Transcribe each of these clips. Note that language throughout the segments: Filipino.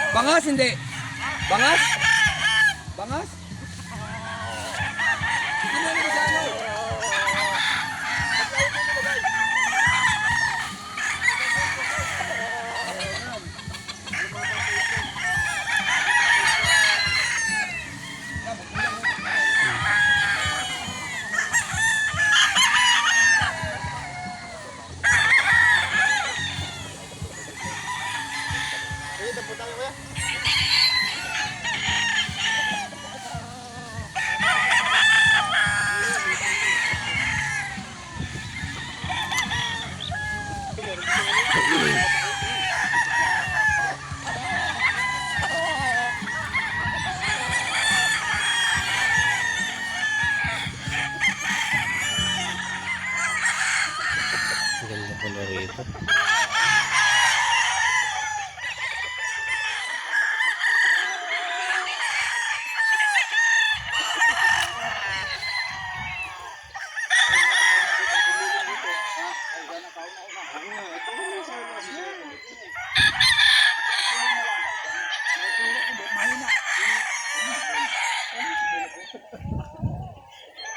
Bangas, hindi. Bangas? Bangas? Hindi mo naman sa ano. Ganda pala rito.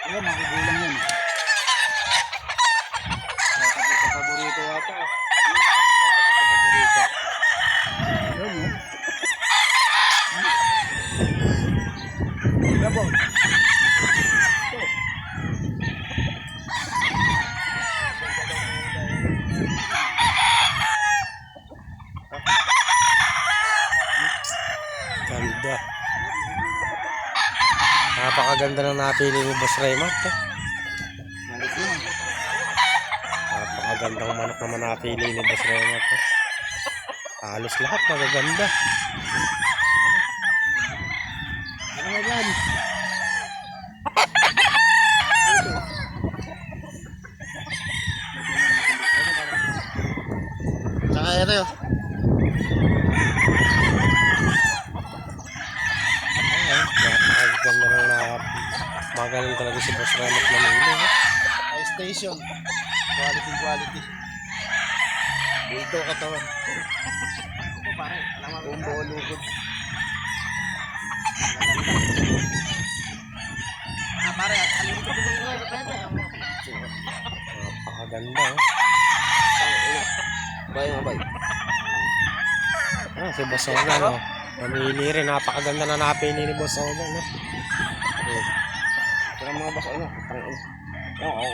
Ayan, makukulang yan. Tatapos sa paborito yata. Tatapos sa paborito. Ayan, no? Ayan po. Ganda. Napakaganda ng napili ni Boss Raymond. Napakagandang manok naman napili ni Boss Raymond. Halos lahat magaganda. Ano nga yan? Saka ito yun. Napakaganda ng magaling talaga si Boss Raymond namili. High station. Quality. Bulto katawan. Bumbo lugod. Pare, Napakaganda. Bay. Si Boss Oga, no? Namili rin. Napakaganda na napili ni Boss Oga, no? Kaya mga basa ano? Tangin. Oo.